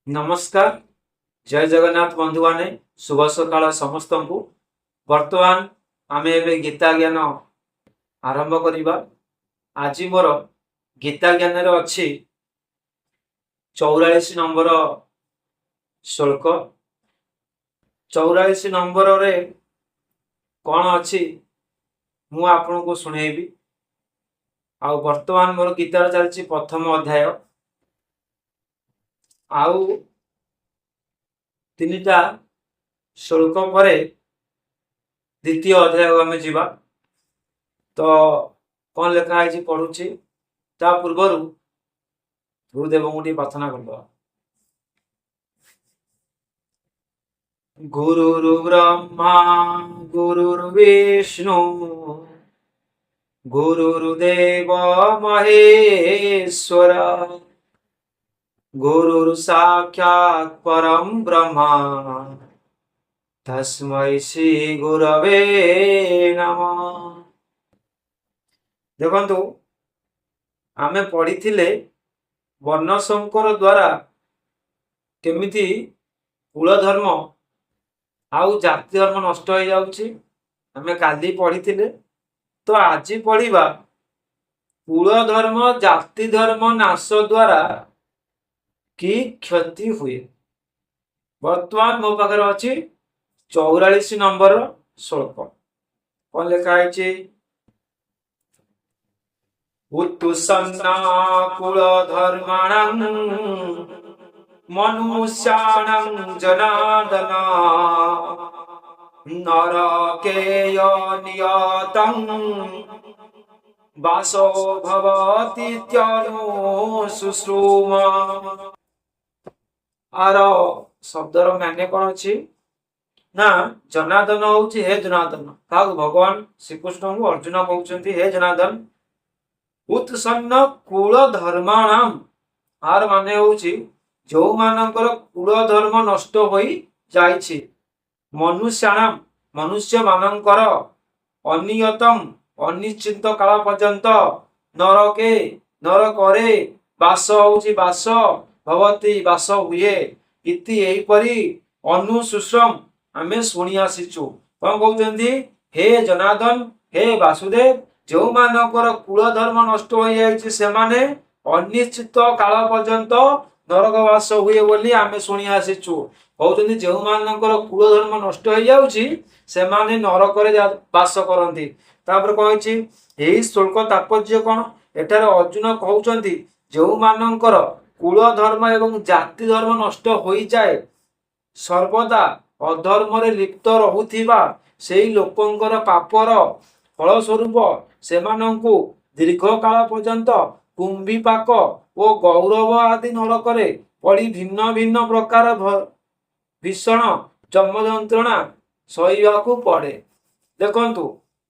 नमस्कार। जय जगन्नाथ बंधु माने शुभ सकाळ समस्त को। वर्तमान आमे एबे गीता ज्ञान आरंभ करिबा। आज मोर गीता ज्ञान रे अछि 44 नंबर श्लोक। 44 नंबर रे कोन अछि मु आपन को सुनेबी। आ वर्तमान मोर गीता चलछि प्रथम अध्याय। आउ तीनटा श्लोक परे द्वितीय अध्याय आमे जीवा। तो कौन लेखा है पढ़ुची ता पूर्वर गुरुदेव को प्रार्थना करदवा। गुरुर्ब्रह्मा गुरुर्विष्णु गुरुर्देव महेश्वर गुरुर् साक्षात् परम ब्रह्मा तस्मै श्री गुरवे नमः। देखंतु आमे पढ़िथिले वर्ण संकर द्वारा केमिति कुल धर्म आउ जाति धर्म नष्ट हो जाउछि। आमे काली पढ़िथिले। तो आज पढ़िबा कुल धर्म जाति धर्म नाश द्वारा की क्षति हुए। वर्तमान मो पाखरे अछि 44 नंबर श्लोक। कौन लिखा है? उत्तुसन्ना कुल धर्माणं मनुष्याणां जनार्दन नरकेय नियतं वासो भवतीत्यनुशुश्रुमा। आर शब्दर माने कौन अछि ना जनार्दन होउछि हे जनार्दन। का भगवान श्रीकृष्ण को अर्जुन कहउछन्ति हे जनार्दन। उत्सन्न कुल धर्माणाम आर माने होउछि जो मानकर कुल धर्म नष्ट होई जाइछि। मनुष्याणाम मनुष्य मानकर अनियतम अनिश्चित काल पर्यंत नरके नरकरे वास होउछि वास भवती वास हुए इति एई परी अनुशुश्रम आमे सुनी आसीचु। कोन कहउछन्ति हे जनार्दन हे वासुदेव जो मानकर कुल धर्म नष्ट हो जाइछि से माने अनिश्चित काल पर्यंत नरकवास हुए बोली आमे सुनी आसीचु। कहउछन्ति जो मानकर कुल धर्म नष्ट हो जाउछि से माने नरकरे वास करंती। तापर कहछि एही श्लोक तात्पर्य कोन? एठारे अर्जुन कहउछन्ति जो मानकर कुल धर्म एवं जाति धर्म नष्ट होई जाए सर्वदा अधर्म रे लिप्त रहुथिबा सेही लोकंकर पापर फल स्वरूप सेमानंकु दीर्घ काल पर्यंत कुंभीपाक ओ गौरव आदि नरकरे पड़ी भिन्न भिन्न प्रकार भीषण जम जंत्रणा सहिबाकू पड़े। देखंतु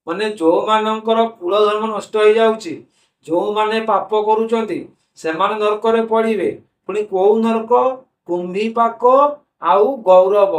माने जो मानकर कुल धर्म नष्ट हो जाउछि जो माने पाप करूचंती सेमाने नरकरे पड़िबे। पुणी को नरक कुंभीपाक आउ गौरव।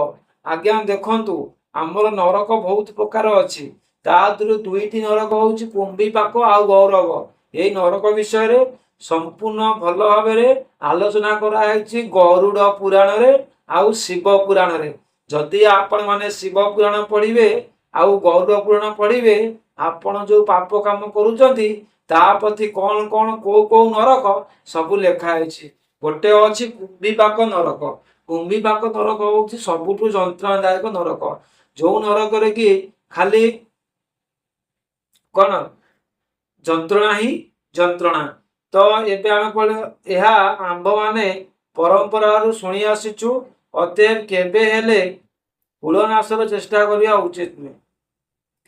आज्ञा देखंतु आमर नरक बहुत प्रकार अछि। तादुरु दुईटी नरक होउछि कुंभीपाक आउ गौरव। एई नरक विषय रे संपूर्ण भल भाबरे आलोचना करा हैछि गरुड़ पुराण रे आउ शिव पुराण रे। जदि आपण माने शिव पुराण पढ़िबे आउ गरुड़ पुराण पढ़िबे आपण जो पाप काम करूचंती ता प्रति कोन कोन को नरक सब लेखा हैछि। गोटे अछि कुंभीपाक नरक। कुंभीपाक नरक होउछि सबुठु जंत्रणादायक नरक। जो नरक रे कि खाली कोन जंत्रणा ही जंत्रणा। तो एबे आमे पढे एहा आंब माने परंपरा रु सुनी आसीचु। अतएव केबे हेले कुल नाशर चेष्टा करिया उचित नुहे।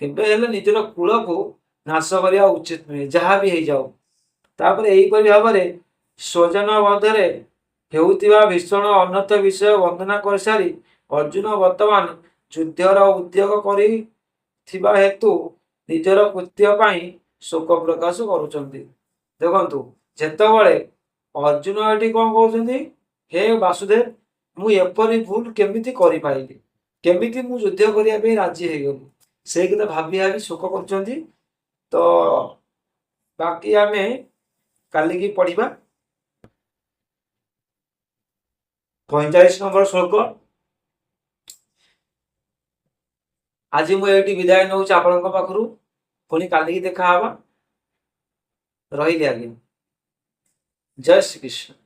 केबे हेले निजर कुल को नाश करिया उचित नुहे जहा भी हे जाओ। तापर एही परि भाबरे स्वजन बंधरे हेउतिबा भीषण अनर्थ विषय वंदना कर सारी अर्जुन वर्तमान युद्धर उद्योग करी थिबा हेतु निजर कृत्य पाई शोक प्रकाश करूचंती। देखंतु जेतबळे अर्जुन एठी कोन कहउचंती हे वासुदेव मु एपरि भूल केमिति करि पाइली केमिति मु युद्ध करिया पे राजी हे गेलु से किता भाबी भाबी शोक करूचंती। तो बाकी आमे काली की पढ़िबा। 45 नंबर श्लोक। आज मुझे विदाय नौ आपण पाखु पुणी काली देखा रही आज्ञा। जय श्री कृष्ण।